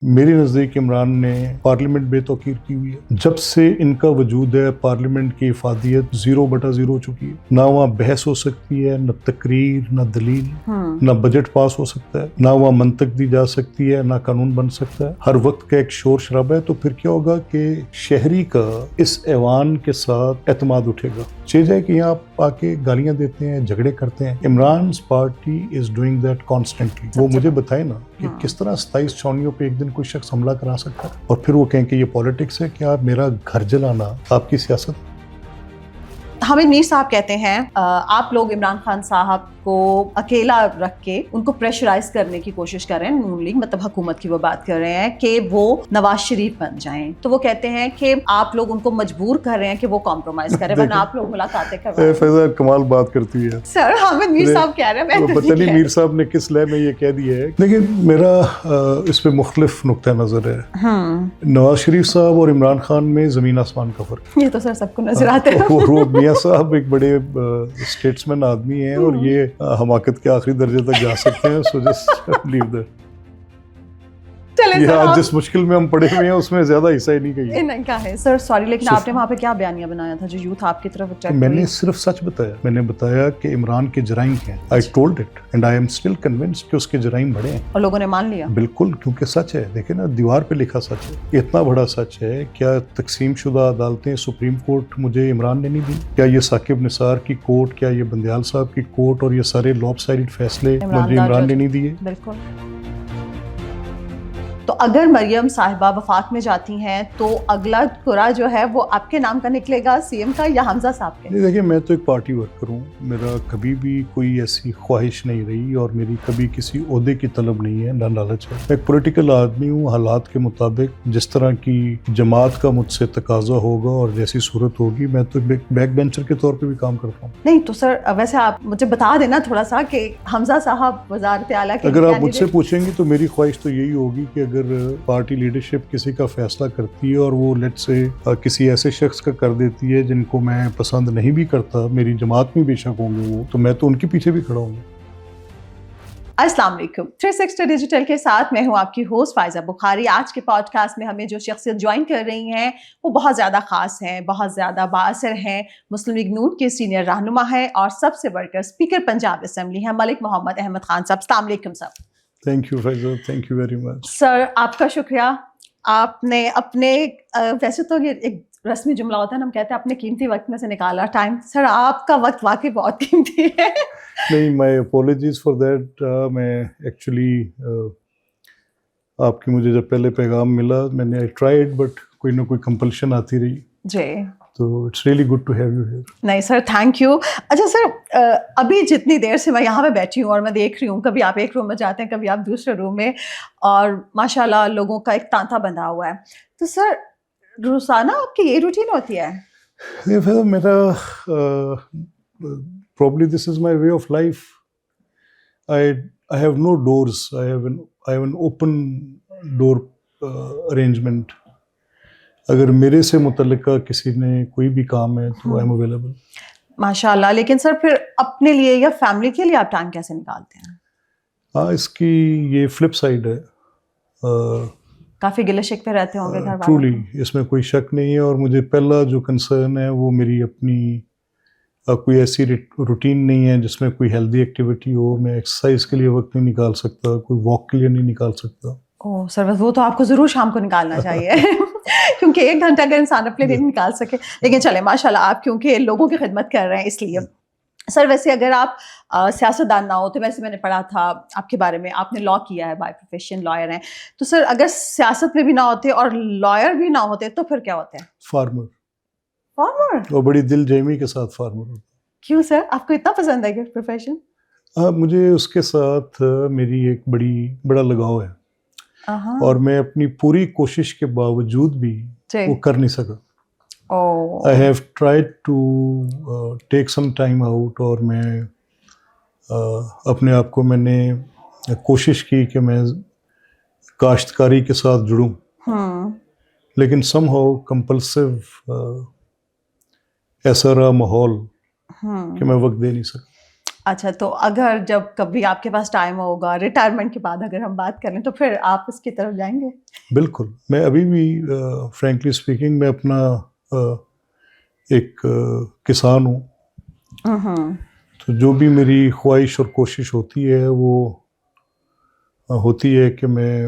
میری نزدیک عمران نے پارلیمنٹ بے توقیر کی ہوئی ہے. جب سے ان کا وجود ہے پارلیمنٹ کی افادیت 0/0 ہو چکی ہے. نہ وہاں بحث ہو سکتی ہے، نہ تقریر، نہ دلیل، نہ بجٹ پاس ہو سکتا ہے، نہ وہاں منطق دی جا سکتی ہے، نہ قانون بن سکتا ہے. ہر وقت کا ایک شور شرابہ ہے. تو پھر کیا ہوگا کہ شہری کا اس ایوان کے ساتھ اعتماد اٹھے گا. چیز ہے کہ یہاں آپ آ کے گالیاں دیتے ہیں، جھگڑے کرتے ہیں. Imran party is doing that constantly. وہ مجھے بتائے نا کہ کس طرح 27 چھاؤنیوں پہ ایک دن کوئی شخص حملہ کرا سکتا ہے اور پھر وہ کہیں کہ یہ پولیٹکس ہے. کہ آپ میرا گھر جلانا آپ کی سیاست. حامد میر صاحب کہتے ہیں آپ لوگ عمران خان صاحب کو اکیلا رکھ کے ان کو پریشرائز کرنے کی کوشش کر رہے ہیں. نون لیگ مطلب حکومت کی وہ بات کر رہے ہیں کہ وہ نواز شریف بن جائیں. تو وہ کہتے ہیں کہ آپ لوگ ان کو مجبور کر رہے ہیں کہ وہ کمپرومائز کریں ورنہ آپ لوگ ملاقاتیں کروائیں. فیضا کمال بات کرتی ہے سر حامد میر صاحب کہہ رہے ہیں. پتہ نہیں میر صاحب نے کس لئے میں یہ کہہ دیا ہے. لیکن میرا اس پہ مختلف نقطہ نظر ہے. نواز شریف صاحب اور عمران خان میں زمین آسمان کا فرق. یہ تو سر سب کو نظر آتا ہے. وہ میاں صاحب ایک بڑے اسٹیٹسمین آدمی ہیں اور یہ حماقت کے آخری درجے تک جا سکتے ہیں. So just leave that. آج جس مشکل میں ہم پڑے ہوئے ہیں اس میں زیادہ حصہ ہی نہیں گئی. نہیں کہا ہے سر سوری. لیکن آپ نے وہاں پہ کیا بیانیہ بنایا تھا جو یوتھ آپ کی طرف؟ میں نے صرف سچ بتایا. میں نے بتایا کہ عمران کے جرائم کیا ہیں. I told it and I am still convinced کہ اس کے جرائم بڑے ہیں. اور لوگوں نے مان لیا. بالکل، کیونکہ سچ ہے. دیکھیں نا دیوار پہ لکھا سچ ہے. اتنا بڑا سچ ہے. کیا تقسیم شدہ عدالتیں سپریم کورٹ مجھے عمران نے نہیں دی؟ کیا یہ ثاقب نثار کی کورٹ، کیا یہ بندیال صاحب کی کورٹ اور یہ سارے لوپ سائڈڈ فیصلے مجھے عمران نے نہیں دیے؟ بالکل. تو اگر مریم صاحبہ وفاق میں جاتی ہیں تو اگلا قرعہ جو ہے وہ آپ کے نام کا نکلے گا، سی ایم کا، یا حمزہ صاحب کے؟ دیکھیں میں تو ایک پارٹی ورکر ہوں. میرا کبھی بھی کوئی ایسی خواہش نہیں رہی اور میری کبھی کسی عہدے کی طلب نہیں ہے، نہ لالچ ہے. میں ایک پولیٹیکل آدمی ہوں. حالات کے مطابق جس طرح کی جماعت کا مجھ سے تقاضا ہوگا اور جیسی صورت ہوگی میں تو بیک بینچر کے طور پہ بھی کام کرتا ہوں. نہیں تو سر ویسے آپ مجھے بتا دینا تھوڑا سا کہ حمزہ صاحب وزارت اعلیٰ کے، اگر آپ مجھ سے پوچھیں گی تو میری خواہش تو یہی ہوگی کہ اگر پارٹی لیڈرشپ کسی کا فیصلہ کرتی ہے اور وہ لیٹ سے کسی ایسے شخص کا کر دیتی ہے جن کو میں پسند نہیں بھی کرتا، میری جماعت میں بے شک ہوں گے وہ، تو میں تو ان کے پیچھے بھی کھڑا ہوں گا. السلام علیکم. 360 ڈیجیٹل کے ساتھ میں ہوں آپ کی ہوسٹ فائزہ بخاری. آج کے پوڈ کاسٹ میں ہمیں جو شخصیت جوائن کر رہی ہیں وہ بہت زیادہ خاص ہیں، بہت زیادہ بااثر ہیں. مسلم لیگ نون کے سینئر رہنما ہیں اور سب سے بڑھ کر اسپیکر پنجاب اسمبلی ہیں ملک محمد احمد خان صاحب. السلام علیکم sir. Thank you Faiza, thank you very much. Sir آپ کا شکریہ. آپ نے اپنے ویسے تو یہ ایک رسمی جملہ ہوتا ہے نا، ہم کہتے ہیں اپنے قیمتی وقت میں سے نکالا ٹائم. سر آپ کا وقت واقعی بہت قیمتی ہے. نہیں، مائی اپولوجیز فار دیٹ. میں ایکچولی آپ کی مجھے جب پہلے پیغام ملا میں نے ٹرائیڈ بٹ کوئی نہ کوئی کمپلشن آتی رہی. جی. تو it's really good to have you here. نہیں سر تھینک یو. اچھا سر ابھی جتنی دیر سے میں یہاں پہ بیٹھی ہوں اور میں دیکھ رہی ہوں کبھی آپ ایک روم میں جاتے ہیں کبھی آپ دوسرے روم میں، اور ماشاء اللہ لوگوں کا ایک تانتا بندھا ہوا ہے. تو سر روزانہ آپ کی یہ روٹین ہوتی ہے؟ میرا probably this is my way of life. I have no doors. I have an open door arrangement. اگر میرے سے متعلقہ کسی نے کوئی بھی کام ہے تو I am available. ماشاء اللہ. لیکن سر پھر اپنے لیے یا فیملی کے لیے آپ ٹائم کیسے نکالتے ہیں؟ ہاں، اس کی یہ فلپ سائڈ ہے. کافی گلے شکوے رہتے ہوں گے گھر والوں؟ ٹرولی اس میں کوئی شک نہیں ہے. اور مجھے پہلا جو کنسرن ہے وہ میری اپنی کوئی ایسی روٹین نہیں ہے جس میں کوئی ہیلدی ایکٹیویٹی ہو. میں ایکسرسائز کے لیے وقت نہیں نکال سکتا، کوئی واک کے لیے نہیں نکال سکتا. اوہ سر وہ تو آپ کو ضرور شام کو نکالنا چاہیے کیونکہ 1 گھنٹہ اگر انسان اپنے لیے نہیں نکال سکے. لیکن چلیں ماشاء اللہ آپ کیونکہ لوگوں کی خدمت کر رہے ہیں اس لیے. سر ویسے اگر آپ سیاستدان نہ ہوتے، ویسے میں نے پڑھا تھا آپ کے بارے میں، آپ نے لاء کیا ہے، بائی پروفیشن لائر ہیں. تو سر اگر سیاست میں بھی نہ ہوتے اور لائر بھی نہ ہوتے تو پھر کیا ہوتے ہیں؟ فارمر. فارمر؟ اور بڑی دل جہمی کے ساتھ فارمر ہوتا. کیوں سر آپ کو اتنا پسند ہے کہ پروفیشن؟ مجھے اس کے ساتھ میری ایک بڑا لگاؤ ہے اور میں اپنی پوری کوشش کے باوجود بھی وہ کر نہیں سکا. I have tried to take some time out اور میں اپنے آپ کو میں نے کوشش کی کہ میں کاشتکاری کے ساتھ جڑوں، لیکن somehow compulsive ایسا رہا ماحول کہ میں وقت دے نہیں سکا. اچھا تو اگر جب کبھی آپ کے پاس ٹائم ہوگا ریٹائرمنٹ کے بعد اگر ہم بات کریں تو پھر آپ اس کی طرف جائیں گے؟ بالکل. میں ابھی بھی فرینکلی اسپیکنگ میں اپنا ایک کسان ہوں. تو جو بھی میری خواہش اور کوشش ہوتی ہے وہ ہوتی ہے کہ میں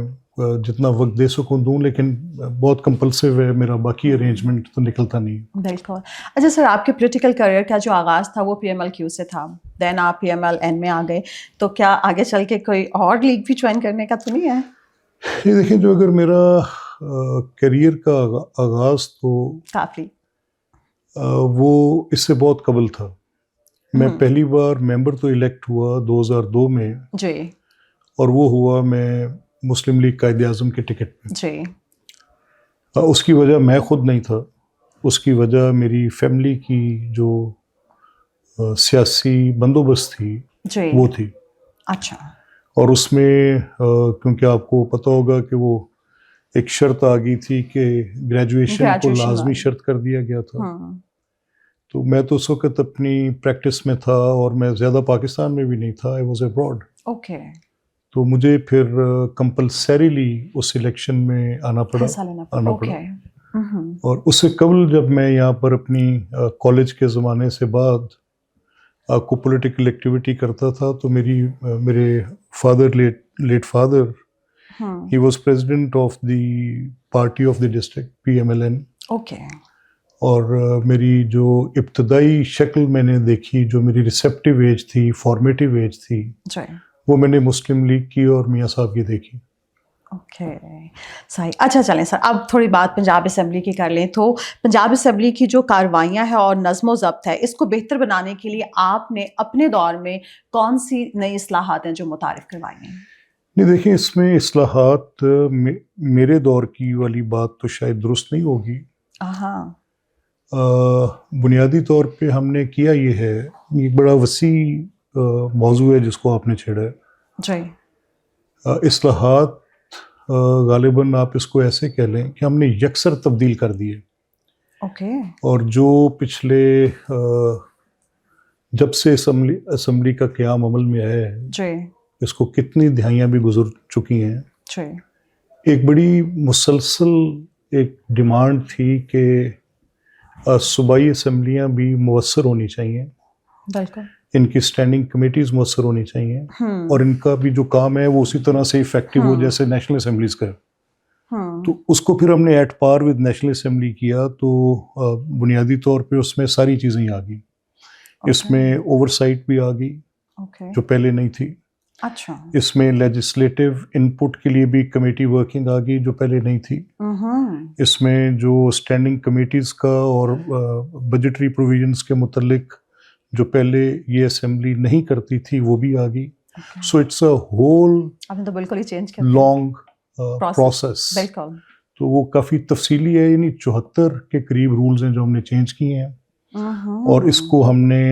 جتنا وقت دے سکوں دوں، لیکن بہت کمپلسیو ہے میرا، باقی ارینجمنٹ تو نکلتا نہیں. بالکل. اچھا سر، آپ کے پولیٹیکل کریئر کا جو آغاز تھا وہ پی ایم ایل کیو سے تھا، دین آپ پی ایم ایل این میں آ گئے، تو کیا آگے چل کے کوئی اور لیگ بھی جوائن کرنے کا تو نہیں ہے؟ یہ دیکھیں، جو اگر میرا کریئر کا آغاز تو کافی وہ اس سے بہت قبل تھا. میں پہلی بار ممبر تو الیکٹ ہوا 2002 میں جی، اور وہ ہوا میں مسلم لیگ قائد اعظم کے ٹکٹ پہ. جی. اس کی وجہ میں خود نہیں تھا، اس کی وجہ میری فیملی کی جو سیاسی بندوبست تھی جی. وہ تھی. اچھا. اور اس میں کیونکہ آپ کو پتہ ہوگا کہ وہ ایک شرط آ گئی تھی کہ گریجویشن کو لازمی شرط کر دیا گیا تھا. تو میں تو اس وقت اپنی پریکٹس میں تھا اور میں زیادہ پاکستان میں بھی نہیں تھا، آئی واز ابراڈ. اوکے. تو مجھے پھر کمپلسریلی اس الیکشن میں آنا پڑا. اور اس سے قبل جب میں یہاں پر اپنی کالج کے زمانے سے بعد کو پولیٹیکل ایکٹیویٹی کرتا تھا تو میرے father, late father, he was president of the party of the district P M L N. Okay. اور میری جو ابتدائی شکل میں نے دیکھی، جو میری ریسیپٹیو ایج تھی، فارمیٹیو ایج تھی، وہ میں نے مسلم لیگ کی اور میاں صاحب کی دیکھی. اوکے، صحیح. اچھا چلیں سر، اب تھوڑی بات پنجاب اسمبلی کی کر لیں. تو پنجاب اسمبلی کی جو کاروائیاں ہیں اور نظم و ضبط ہے، اس کو بہتر بنانے کے لیے آپ نے اپنے دور میں کون سی نئی اصلاحات ہیں جو متعارف کروائی ہیں؟ نہیں دیکھیں، اس میں اصلاحات میرے دور کی والی بات تو شاید درست نہیں ہوگی. بنیادی طور پہ ہم نے کیا یہ ہے، ایک بڑا وسیع موضوع ہے جس کو آپ نے چھیڑا ہے. جی. اصلاحات غالباً آپ اس کو ایسے کہہ لیں کہ ہم نے یکسر تبدیل کر دیے. اوکے. اور جو پچھلے جب سے اسمبلی کا قیام عمل میں آیا ہے، جی، اس کو کتنی دہائیاں بھی گزر چکی ہیں، جی، ایک بڑی مسلسل ایک ڈیمانڈ تھی کہ صوبائی اسمبلیاں بھی مؤثر ہونی چاہیے. بالکل. ان کی اسٹینڈنگ کمیٹیز مؤثر ہونی چاہیے اور ان کا بھی جو کام ہے وہ اسی طرح سے افیکٹو ہو جیسے نیشنل اسمبلیز کا. تو اس کو پھر ہم نے at par with national assembly کیا. تو بنیادی طور پہ اس میں ساری چیزیں آ گئی. اس میں اوور سائٹ بھی آ گئی جو پہلے نہیں تھی. اچھا. اس میں لیجسلیٹو ان پٹ کے لیے بھی کمیٹی ورکنگ آ گئی جو پہلے نہیں تھی. اس میں جو اسٹینڈنگ کمیٹیز کا اور بجٹری پروویژنس کے متعلق جو پہلے یہ اسمبلی نہیں کرتی تھی وہ بھی آ گئی. So it's a whole long process. تو وہ کافی تفصیلی ہے، یعنی 74 کے قریب رولز ہیں جو ہم نے چینج کیے ہیں. اور اس کو ہم نے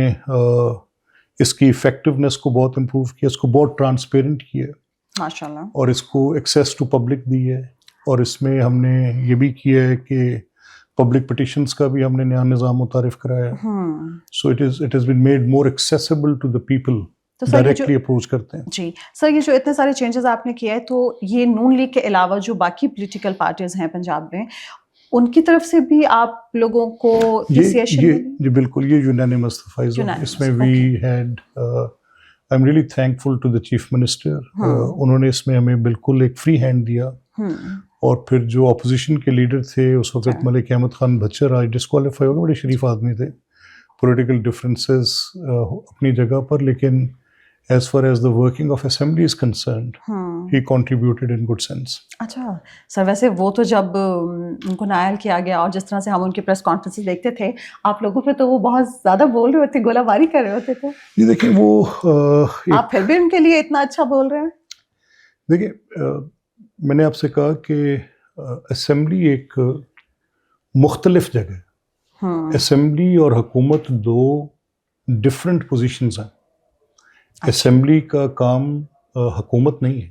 اس کی افیکٹونیس کو بہت امپروو کیا، اس کو بہت ٹرانسپیرنٹ کیا ماشاءاللہ، اور اس کو ایکسیس ٹو پبلک دی ہے. اور اس میں ہم نے یہ بھی کیا ہے کہ پبلک پٹیشنز کا بھی ہم نے نیا نظام متعارف کرایا. So it has been made more accessible to the people, directly approach کرتے ہیں. جی سر، یہ جو اتنے سارے چینجز آپ نے کیا ہے تو یہ نون لیگ کے علاوہ جو باقی پولیٹیکل پارٹیز ہیں پنجاب میں، ان کی طرف سے بھی آپ لوگوں کو جی بالکل، یہ یونانیمس تھا. اس میں we had I am really thankful to the chief minister. انہوں نے اس میں ہمیں بالکل ایک فری ہینڈ دیا. اور پھر جو اپوزیشن کے لیڈر تھے اس وقت ملک احمد خان بچر، آج ڈسکوالیفائی ہو گئے، بڑے شریف آدمی تھے. پولیٹیکل ڈفرینسز اپنی جگہ پر، لیکن as far as the working of assembly is concerned, he contributed in good sense. اچھا سر، ویسے وہ تو جب ان کو نائل کیا گیا اور جس طرح سے ہم ان کی پریس کانفرنس دیکھتے تھے، آپ لوگوں پہ تو وہ بہت زیادہ بول رہے ہوتے، گولہ باری کر رہے ہوتے تھے. یہ دیکھیں وہ آپ پھر بھی ان کے لیے اتنا اچھا بول رہے ہیں. دیکھیں، میں نے آپ سے کہا کہ اسمبلی ایک مختلف جگہ ہے. اسمبلی اور حکومت دو ڈفرینٹ پوزیشنز ہیں. اسمبلی کا کام حکومت نہیں ہے.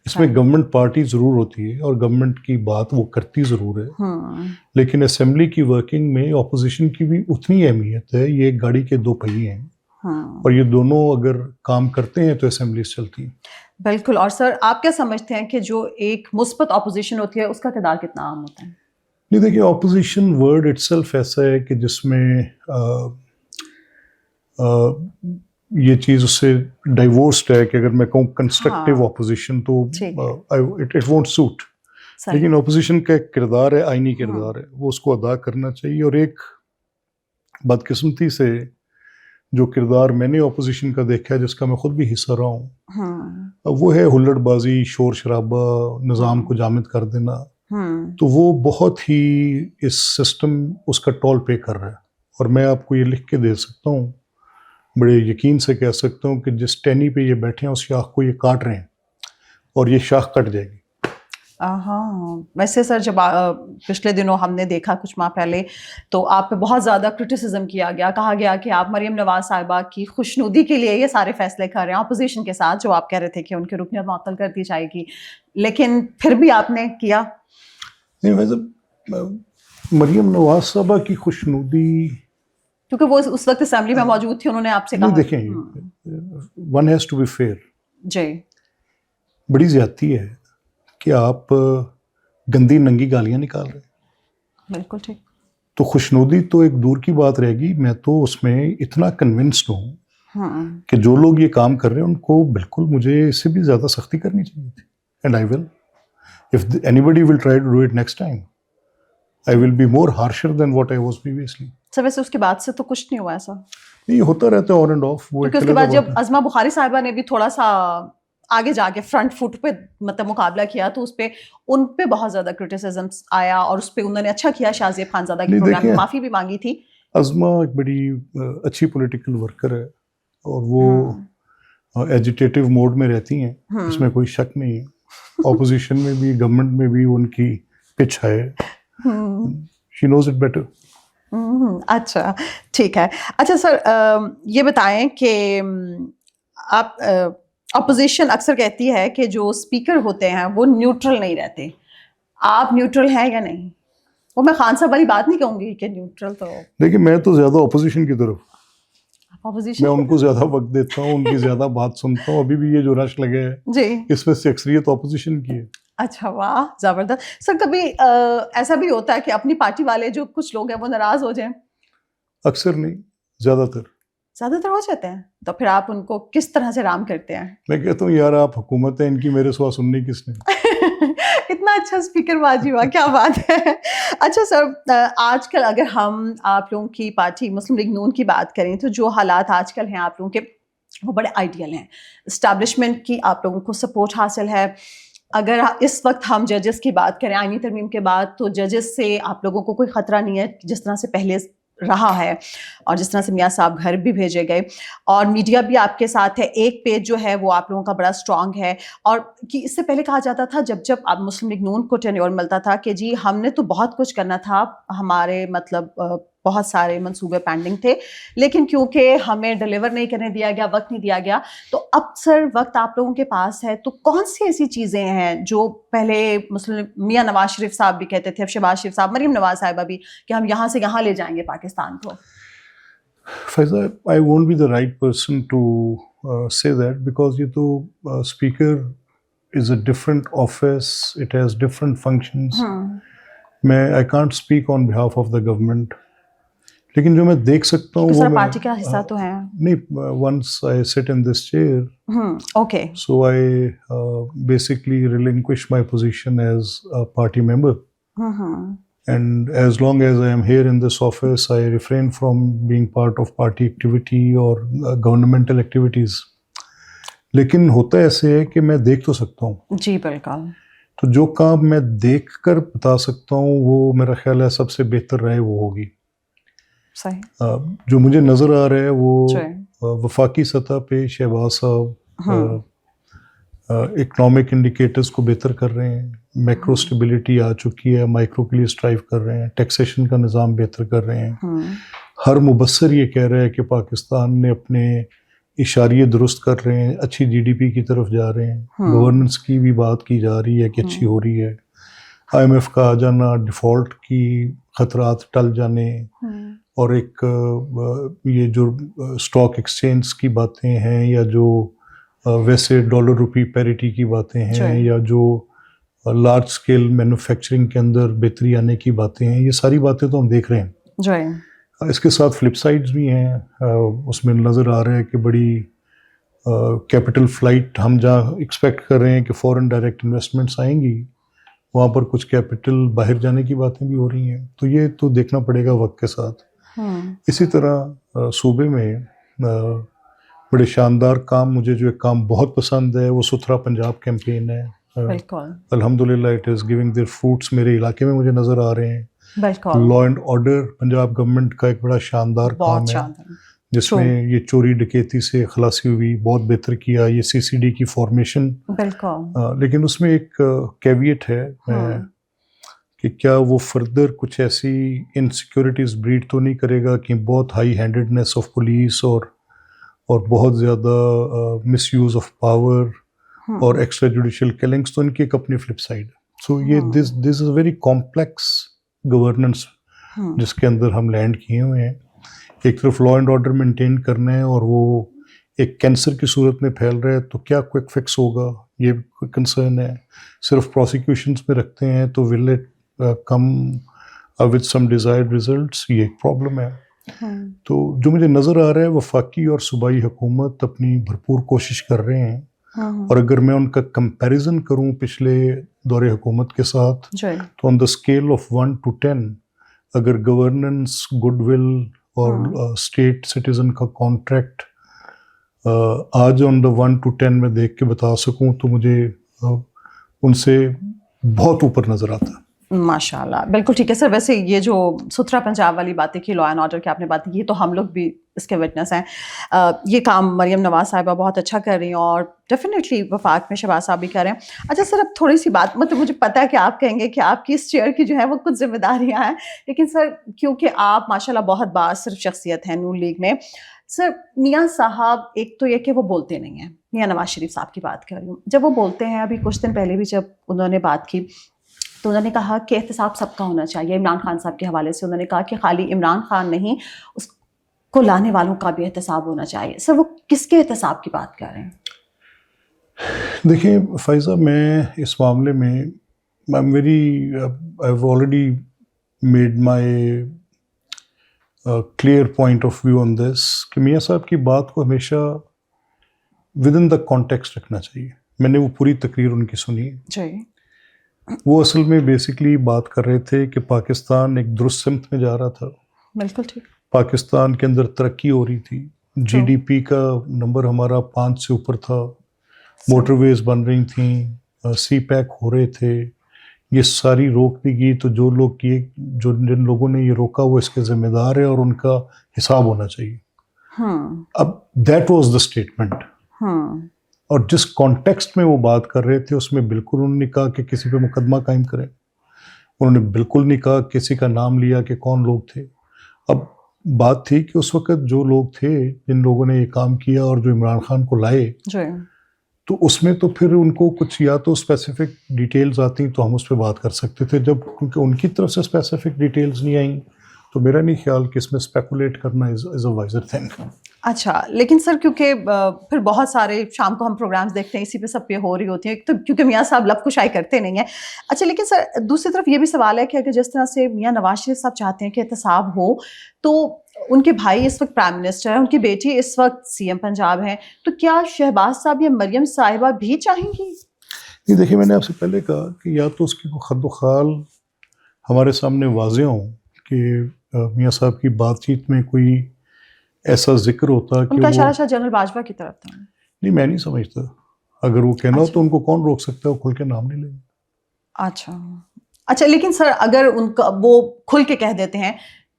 اس میں گورنمنٹ پارٹی ضرور ہوتی ہے اور گورنمنٹ کی بات وہ کرتی ضرور ہے، لیکن اسمبلی کی ورکنگ میں اپوزیشن کی بھی اتنی اہمیت ہے. یہ ایک گاڑی کے دو پہیے ہیں. اور یہ دونوں اگر کام کرتے ہیں تو اسمبلیز چلتی ہیں. بالکل. اور سر آپ کیا سمجھتے ہیں کہ جو ایک مثبت اپوزیشن ہوتی ہے اس کا کردار کتنا عام ہوتا ہے؟ نہیں دیکھیے، اپوزیشن ورڈ اٹ سیلف ایسا ہے کہ جس میں یہ چیز اس سے ڈائیورسڈ ہے کہ اگر میں کہوں کنسٹرکٹیو اپوزیشن تو اٹ وونٹ سوٹ. لیکن اپوزیشن کا ایک کردار ہے، آئینی کردار ہے، وہ اس کو ادا کرنا چاہیے. اور ایک بدقسمتی سے جو کردار میں نے اپوزیشن کا دیکھا ہے، جس کا میں خود بھی حصہ رہا ہوں، وہ ہے ہلڑ بازی، شور شرابہ، نظام کو جامد کر دینا. تو وہ بہت ہی اس سسٹم اس کا ٹول پے کر رہا ہے. اور میں آپ کو یہ لکھ کے دے سکتا ہوں، بڑے یقین سے کہہ سکتا ہوں کہ جس ٹہنی پہ یہ بیٹھے ہیں اس شاخ کو یہ کاٹ رہے ہیں اور یہ شاخ کٹ جائے گی. ہاں ویسے سر جب پچھلے دنوں ہم نے دیکھا کچھ ماہ پہلے تو آپ پہ بہت زیادہ کرٹیسزم کیا گیا، کہا گیا کہ آپ مریم نواز صاحبہ کی خوشنودی کے لیے یہ سارے فیصلے کر رہے ہیں اپوزیشن کے ساتھ، جو آپ کہہ رہے تھے کہ ان کی رکنیت معطل کر دی جائے گی، لیکن پھر بھی آپ نے کیا. نہیں ویسے مریم نواز صاحبہ کی خوشنودی، کیونکہ وہ اس وقت اسمبلی میں موجود تھی، انہوں نے آپ سے کہا. دیکھیں، one has to be fair. جی. بڑی زیادتی ہے کہ آپ گندی ننگی گالیاں نکال رہے ہیں. بالکل ٹھیک. تو خوشنودی تو ایک دور کی بات رہے گی. میں تو اس میں اتنا کنونسڈ ہوں کہ جو لوگ یہ کام کر رہے ہیں ان کو بالکل مجھے اس سے بھی زیادہ سختی کرنی چاہیے تھی. And I will, if anybody will try to do it next time, I will be more harsher than what I was previously. سر ویسے اس کے بعد سے تو کچھ نہیں ہوا ایسا؟ نہیں، ہوتا رہتا ہے آن اینڈ آف. کیونکہ اس کے بعد جب عظمہ بخاری صاحبہ نے بھی تھوڑا سا آگے جا کے فرنٹ فٹ پہ مطلب مقابلہ کیا تو اس پہ ان پہ بہت زیادہ کرٹیسزم آیا، اور اس پہ انہوں نے اچھا کیا، شاہ زیب خان زادہ کے پروگرام میں معافی بھی مانگی تھی. عظمہ ایک بڑی اچھی پولیٹیکل ورکر ہے اور وہ ایجیٹیٹو موڈ میں رہتی ہیں، اس میں کوئی شک نہیں ہے. اپوزیشن میں بھی گورنمنٹ میں بھی ان کی پچ ہے. شی نوز اٹ بیٹر. اچھا ٹھیک ہے. اچھا سر یہ بتائیں کہ آپ اپوزیشن اکثر کہتی ہے کہ جو اسپیکر ہوتے ہیں وہ نیوٹرل نہیں رہتے، آپ نیوٹرل ہیں یا نہیں؟ وہ میں خان صاحب والی بات نہیں کہوں گی کہ نیوٹرل تو. دیکھیں میں تو زیادہ اپوزیشن کی طرف، اپوزیشن میں ان کو زیادہ وقت دیتا ہوں، ان کی زیادہ بات سنتا ہوں. ابھی بھی یہ جو رش لگے ہے جی، اس میں سے اکثریت اپوزیشن کی ہے. اچھا واہ زبردست. سر کبھی ایسا بھی ہوتا ہے کہ اپنی پارٹی والے جو کچھ لوگ ہیں وہ ناراض ہو جائیں؟ اکثر نہیں، زیادہ تر ہو جاتے ہیں. تو پھر آپ ان کو کس طرح سے رام کرتے ہیں؟ میں کہتا ہوں یار آپ حکومت ہے، ان کی میرے سوا سننی کس نے. اتنا اچھا اسپیکر باجی ہوا، کیا بات ہے. اچھا سر آج کل اگر ہم آپ لوگوں کی پارٹی مسلم لیگ نون کی بات کریں تو جو حالات آج کل ہیں آپ لوگوں کے وہ بڑے آئیڈیل ہیں. اسٹیبلشمنٹ کی آپ لوگوں کو سپورٹ حاصل ہے. اگر اس وقت ہم ججز کی بات کریں آئینی ترمیم کے بعد تو ججز سے آپ لوگوں کو کوئی خطرہ نہیں ہے جس طرح سے پہلے رہا ہے اور جس طرح سے میاں صاحب گھر بھی بھیجے گئے، اور میڈیا بھی آپ کے ساتھ ہے. ایک پیج جو ہے وہ آپ لوگوں کا بڑا اسٹرانگ ہے. اور کہ اس سے پہلے کہا جاتا تھا جب آپ مسلم لیگ نون کو ٹینیور ملتا تھا کہ جی ہم نے تو بہت کچھ کرنا تھا، ہمارے مطلب بہت سارے منصوبے پینڈنگ تھے، لیکن کیونکہ ہمیں ڈیلیور نہیں کرنے دیا گیا، وقت نہیں دیا گیا. تو اب سر وقت آپ لوگوں کے پاس ہے، تو کون سی ایسی چیزیں ہیں جو پہلے مسلم میاں نواز شریف صاحب بھی کہتے تھے، اب شہباز شریف صاحب، مریم نواز صاحبہ بھی، کہ ہم یہاں سے یہاں لے جائیں گے پاکستان کو؟ فیضا I won't be the right person to say that because یہ تو speaker is a different office, it has different functions. I can't speak on behalf of the government. لیکن جو میں دیکھ سکتا ہوں وہ پارٹی کا حصہ تو ہے نہیں. once I sit in this chair, okay, so I basically relinquish my position as a party member. And as long as I am here in this office, I refrain from being part of party activity or governmental activities. لیکن ہوتا ایسے ہے کہ میں دیکھ تو سکتا ہوں. جی بالکل. تو جو کام میں دیکھ کر بتا سکتا ہوں وہ میرا خیال ہے سب سے بہتر رائے وہ ہوگی. صحیح. جو مجھے نظر آ رہا ہے وہ وفاقی سطح پہ شہباز صاحب اکنامک انڈیکیٹرز کو بہتر کر رہے ہیں، میکرو اسٹیبلٹی آ چکی ہے، مائکرو کے لیے اسٹرائیو کر رہے ہیں، ٹیکسیشن کا نظام بہتر کر رہے ہیں. ہر مبصر یہ کہہ رہا ہے کہ پاکستان نے اپنے اشاریے درست کر رہے ہیں، اچھی جی ڈی پی کی طرف جا رہے ہیں. گورننس کی بھی بات کی جا رہی ہے کہ اچھی ہو رہی ہے. آئی ایم ایف کا آ جانا، ڈیفالٹ کی خطرات ٹل جانے، اور ایک یہ جو اسٹاک ایکسچینج کی باتیں ہیں یا جو ویسے ڈالر روپی پیریٹی کی باتیں ہیں یا جو لارج اسکیل مینوفیکچرنگ کے اندر بہتری آنے کی باتیں ہیں، یہ ساری باتیں تو ہم دیکھ رہے ہیں. اس کے ساتھ فلپ سائڈز بھی ہیں. اس میں نظر آ رہا ہے کہ بڑی کیپٹل فلائٹ ہم جہاں ایکسپیکٹ کر رہے ہیں کہ فورن ڈائریکٹ انویسٹمنٹس آئیں گی، وہاں پر کچھ کیپٹل باہر جانے کی باتیں بھی ہو رہی ہیں. تو یہ تو دیکھنا پڑے گا وقت کے ساتھ. اسی طرح صوبے میں بڑے شاندار کام، مجھے جو ایک کام بہت پسند ہے وہ ستھرا پنجاب کیمپین ہے. الحمدللہ it is giving their fruits. میرے علاقے میں مجھے نظر آ رہے ہیں. Law and order Punjab government کا ایک بڑا شاندار کام ہے جس میں یہ چوری ڈکیتی سے خلاصی ہوئی، بہت بہتر کیا. یہ سی سی ڈی کی فارمیشن، لیکن اس میں ایک کیویٹ ہے کہ کیا وہ فردر کچھ ایسی انسیکیورٹیز بریڈ تو نہیں کرے گا کہ بہت ہائی ہینڈڈنیس آف پولیس اور بہت زیادہ مس یوز آف پاور اور ایکسٹرا جوڈیشل کلنگس. تو ان کی ایک اپنی فلپ سائڈ. سو یہ دس از اے ویری کمپلیکس گورننس جس کے اندر ہم لینڈ کیے ہوئے ہیں. ایک طرف لا اینڈ آرڈر مینٹین کرنا ہے اور وہ ایک کینسر کی صورت میں پھیل رہا ہے، تو کیا کوئک فکس ہوگا، یہ کنسرن ہے. صرف پروسیکیوشنس میں رکھتے ہیں تو will it come with some desired results, یہ ایک پرابلم ہے. تو جو مجھے نظر آ رہا ہے وفاقی اور صوبائی حکومت اپنی بھرپور کوشش کر رہے ہیں. اور اگر میں ان کا کمپیریزن کروں پچھلے دور حکومت کے ساتھ تو آن دا اسکیل آف 1 to 10 اگر گورننس، گڈ ول اور اسٹیٹ سٹیزن کا کانٹریکٹ آج آن دا 1 to 10 میں دیکھ کے بتا سکوں تو مجھے ان سے بہت اوپر نظر آتا ہے. ماشاء اللہ، بالکل ٹھیک ہے سر. ویسے یہ جو ستھرا پنجاب والی باتیں کی، لا اینڈ آرڈر کی آپ نے باتیں کی، یہ تو ہم لوگ بھی اس کے وٹنس ہیں. یہ کام مریم نواز صاحبہ بہت اچھا کر رہی ہیں اور ڈیفینیٹلی وفاق میں شہباز صاحب بھی کر رہے ہیں. اچھا سر، اب تھوڑی سی بات، مطلب مجھے پتا ہے کہ آپ کہیں گے کہ آپ کی اس چیئر کی جو ہے وہ کچھ ذمہ داریاں ہیں، لیکن سر کیونکہ آپ ماشاء اللہ بہت باصرف شخصیت ہیں نون لیگ میں. سر میاں صاحب، ایک تو یہ کہ وہ بولتے نہیں ہیں، میاں نواز شریف صاحب کی بات کر رہی ہوں. جب وہ بولتے ہیں، ابھی کچھ دن پہلے بھی جب انہوں نے بات کی تو انہوں نے کہا کہ احتساب سب کا ہونا چاہیے. عمران خان صاحب کے حوالے سے انہوں نے کہا کہ خالی عمران خان نہیں، اس کو لانے والوں کا بھی احتساب ہونا چاہیے. سر وہ کس کے احتساب کی بات کر رہے ہیں؟ دیکھیں فائزہ، میں اس معاملے میں I've already made my clear point of view on this کہ میاں صاحب کی بات کو ہمیشہ within the context رکھنا چاہیے. میں نے وہ پوری تقریر ان کی سنی. جی. وہ اصل میں بیسکلی بات کر رہے تھے کہ پاکستان ایک درست سمت میں جا رہا تھا. بالکل ٹھیک. پاکستان کے اندر ترقی ہو رہی تھی. جی ڈی پی کا نمبر ہمارا 5 سے اوپر تھا. موٹر ویز بن رہی تھیں، سی پیک ہو رہے تھے. یہ ساری روک دی گئی. تو جو لوگ جن لوگوں نے یہ روکا وہ اس کے ذمہ دار ہے اور ان کا حساب ہونا چاہیے. اب دیٹ واز دا اسٹیٹمنٹ. اور جس کانٹیکسٹ میں وہ بات کر رہے تھے اس میں بالکل انہوں نے کہا کہ کسی پہ مقدمہ قائم کریں. انہوں نے بالکل نہیں کہا کسی کا نام لیا کہ کون لوگ تھے. اب بات تھی کہ اس وقت جو لوگ تھے جن لوگوں نے یہ کام کیا اور جو عمران خان کو لائے، تو اس میں تو پھر ان کو کچھ یا تو اسپیسیفک ڈیٹیلز آتی تو ہم اس پہ بات کر سکتے تھے. جب کیونکہ ان کی طرف سے اسپیسیفک ڈیٹیلز نہیں آئیں تو میرا نہیں خیال کہ اس میں اسپیکولیٹ کرنا از اے وائزر تھنگ. اچھا، لیکن سر کیونکہ پھر بہت سارے شام کو ہم پروگرامز دیکھتے ہیں، اسی پہ سب پہ ہو رہی ہوتی ہیں، تو کیونکہ میاں صاحب لب کشائی کرتے نہیں ہیں. اچھا، لیکن سر دوسری طرف یہ بھی سوال ہے کہ اگر جس طرح سے میاں نواز شریف صاحب چاہتے ہیں کہ احتساب ہو، تو ان کے بھائی اس وقت پرائم منسٹر ہیں، ان کی بیٹی اس وقت سی ایم پنجاب ہیں، تو کیا شہباز صاحب یا مریم صاحبہ بھی چاہیں گی؟ نہیں، دیکھیے میں نے آپ سے پہلے کہا کہ یا تو اس کی خد و خال ہمارے سامنے واضح ہوں کہ میاں صاحب کی بات چیت میں کوئی ایسا ذکر ہوتا کہ ان کا اشارہ شاید جنرل باجوہ کی طرف تھا. نہیں، میں نہیں سمجھتا. اگر وہ کہنا ہو تو ان کو کون روک سکتا ہے، وہ کھل کے نام نہیں لیں گے. اچھا، لیکن سر اگر ان کا وہ کھل کے کہہ دیتے ہیں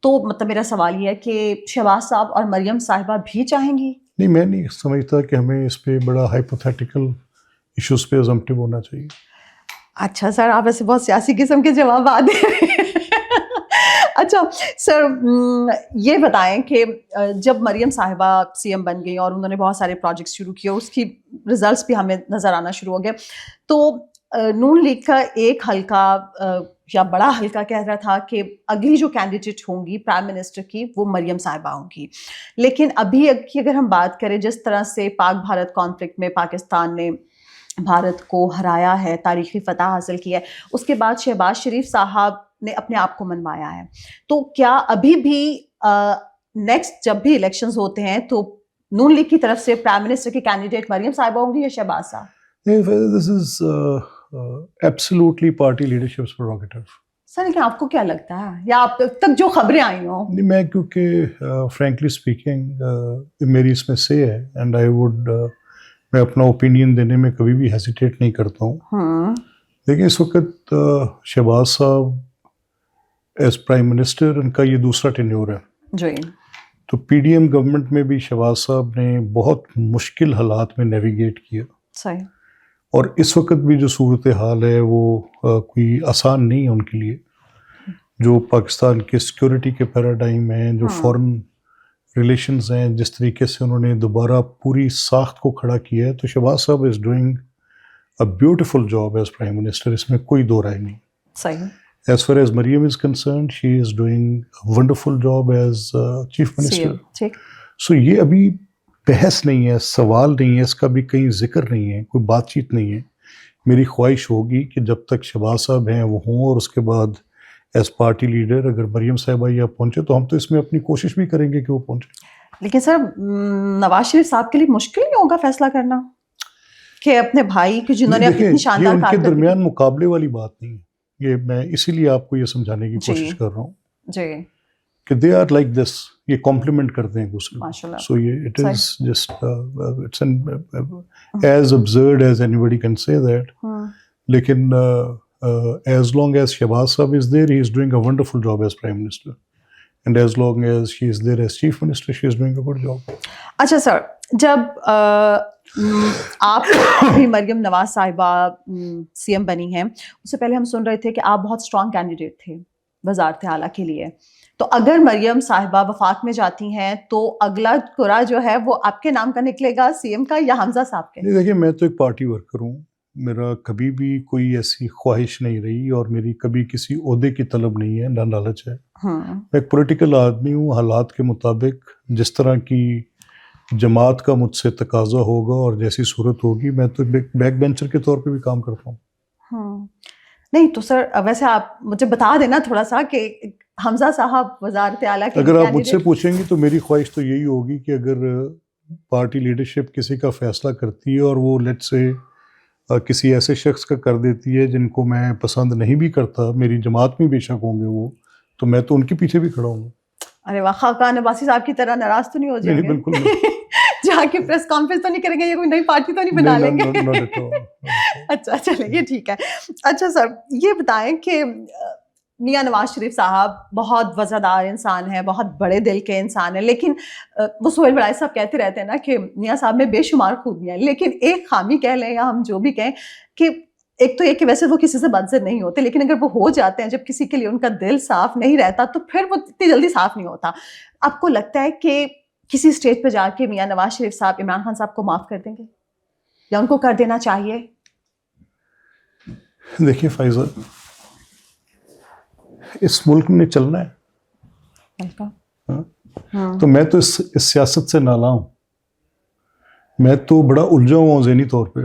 تو مطلب میرا سوال یہ ہے کہ شہباز صاحب اور مریم صاحبہ بھی چاہیں گی؟ نہیں، میں نہیں سمجھتا کہ ہمیں اس پہ بڑا ہائپوتھیٹیکل ایشوز پہ ازمپٹیو ہونا چاہیے. اچھا سر، آپ ایسے بہت سیاسی قسم کے جوابات دے رہے ہیں. اچھا سر، یہ بتائیں کہ جب مریم صاحبہ سی ایم بن گئی اور انہوں نے بہت سارے پروجیکٹس شروع کیے، اس کی ریزلٹس بھی ہمیں نظر آنا شروع ہو گئے، تو نون لیگ کا ایک حلقہ یا بڑا حلقہ کہہ رہا تھا کہ اگلی جو کینڈیڈیٹ ہوں گی پرائم منسٹر کی وہ مریم صاحبہ ہوں گی، لیکن ابھی کی اگر ہم بات کریں جس طرح سے پاک بھارت کانفلکٹ میں پاکستان نے بھارت کو ہرایا ہے، تاریخی فتح حاصل کی ہے، اس کے بعد شہباز شریف صاحب نے اپنے آپ کو منوایا ہے، تو کیا ابھی بھی نیکسٹ جب بھی الیکشنز ہوتے ہیں تو نون لیگ کی طرف سے پرائم منسٹر کی کینڈیڈیٹ مریم صاحبہ ہوں گی یا شہباز صاحب؟ This is absolutely party leadership's prerogative. سر لیکن آپ کو کیا لگتا ہے یا آپ تک جو خبریں آئی ہوں؟ نہیں، میں کیونکہ فرینکلی اسپیکنگ میری اس میں سے ہے اینڈ آئی وڈ میں اپنا اوپینین دینے میں کبھی بھی ہیزیٹیٹ نہیں کرتا ہوں. لیکن اس وقت شہباز صاحب ایز پرائم منسٹر ان کا یہ دوسرا ٹینیور ہے جی، تو پی ڈی ایم گورنمنٹ میں بھی شہباز صاحب نے بہت مشکل حالات میں نیویگیٹ کیا، صحیح، اور اس وقت بھی جو صورتحال ہے وہ کوئی آسان نہیں ہے ان کے لیے. جو پاکستان کے سیکورٹی کے پیراڈائم ہیں، جو فورن ریلیشنز ہیں، جس طریقے سے انہوں نے دوبارہ پوری ساخت کو کھڑا کیا ہے، تو شہباز صاحب is doing a beautiful job as prime minister, اس میں کوئی دو رائے نہیں. صحیح. As far as Mariam is concerned, she is doing a wonderful job as chief minister. ٹھیک. So یہ ابھی بحث نہیں ہے، سوال نہیں ہے، اس کا بھی کہیں ذکر نہیں ہے، کوئی بات چیت نہیں ہے. میری خواہش ہوگی کہ جب تک شہباز صاحب ہیں وہ ہوں، اور اس کے بعد ایز پارٹی لیڈر اگر مریم صاحبہ یہاں پہنچے تو ہم تو اس میں اپنی کوشش بھی کریں گے کہ وہ پہنچے. لیکن سر نواز شریف صاحب کے لیے مشکل نہیں ہوگا فیصلہ کرنا کہ اپنے بھائی کی جنہوں نے اتنی شاندار ان کے درمیان مقابلے والی بات نہیں ہے. یہ میں اسی لیے آپ کو یہ سمجھانے کی کوشش کر رہا ہوں جی کہ دے آر لائک دس، یہ کمپلیمنٹ کرتے ہیں دوسرے کو. سو یہ it is just it's as absurd as anybody can say that. لیکن ایز لانگ ایز شہباز صاحب is there he is doing a wonderful job as prime minister, and as long as she is there as chief minister she is doing a good job. اچھا sir, جب آپ بھی مریم نواز صاحبہ C M بنی ہیں، اس سے پہلے ہم سن رہے تھے کہ آپ بہت اسٹرانگ کینڈیڈیٹ تھے وزارت اعلیٰ کے لیے، تو اگر مریم صاحبہ وفاق میں جاتی ہیں تو اگلا کرا جو ہے وہ آپ کے نام کا نکلے گا سی ایم کا یا حمزہ صاحب کے؟ دیکھیے، میں تو ایک پارٹی ورکر ہوں، میرا کبھی بھی کوئی ایسی خواہش نہیں رہی اور میری کبھی کسی عہدے کی طلب نہیں ہے، نہ لالچ ہے. میں ایک پولیٹیکل آدمی ہوں، حالات کے مطابق جس طرح کی جماعت کا مجھ سے تقاضا ہوگا اور جیسی صورت ہوگی، میں تو بیک بینچر کے طور پہ بھی کام کرتا ہوں. نہیں تو سر ویسے آپ مجھے بتا دینا تھوڑا سا کہ حمزہ صاحب وزارت اعلیٰ کے، اگر آپ مجھ سے پوچھیں گی تو میری خواہش تو یہی ہوگی کہ اگر پارٹی لیڈرشپ کسی کا فیصلہ کرتی ہے اور وہ لیٹ سے کسی ایسے شخص کا کر دیتی ہے جن کو میں پسند نہیں بھی کرتا، میری جماعت میں بے شک ہوں گے وہ، تو میں تو ان کے پیچھے بھی کھڑا ہوں. ارے واہ، خاقان عباسی صاحب کی طرح ناراض تو نہیں ہو جائیں گے؟ بالکل نہیں. جہاں کی پریس کانفرنس تو نہیں کریں گے، یہ کوئی نئی پارٹی تو نہیں بنا لیں گے؟ اچھا چلیں، یہ ٹھیک ہے. اچھا سر، یہ بتائیں کہ میاں نواز شریف صاحب بہت وزادار انسان ہیں، بہت بڑے دل کے انسان ہیں، لیکن وہ سہیل بڑائی صاحب کہتے رہتے ہیں نا کہ میاں صاحب میں بے شمار خوبیاں ہیں، لیکن ایک خامی کہہ لیں یا ہم جو بھی کہیں کہ ایک تو یہ کہ ویسے وہ کسی سے بدزن نہیں ہوتے، لیکن اگر وہ ہو جاتے ہیں، جب کسی کے لیے ان کا دل صاف نہیں رہتا تو پھر وہ اتنی جلدی صاف نہیں ہوتا. آپ کو لگتا ہے کہ کسی اسٹیج پہ جا کے میاں نواز شریف صاحب عمران خان صاحب کو معاف کر دیں گے یا ان کو کر دینا چاہیے؟ دیکھیے فائزہ، اس ملک میں چلنا ہے، تو میں تو اس سیاست سے نالاں ہوں، میں تو بڑا الجھا ہوا ہوں ذہنی طور پہ.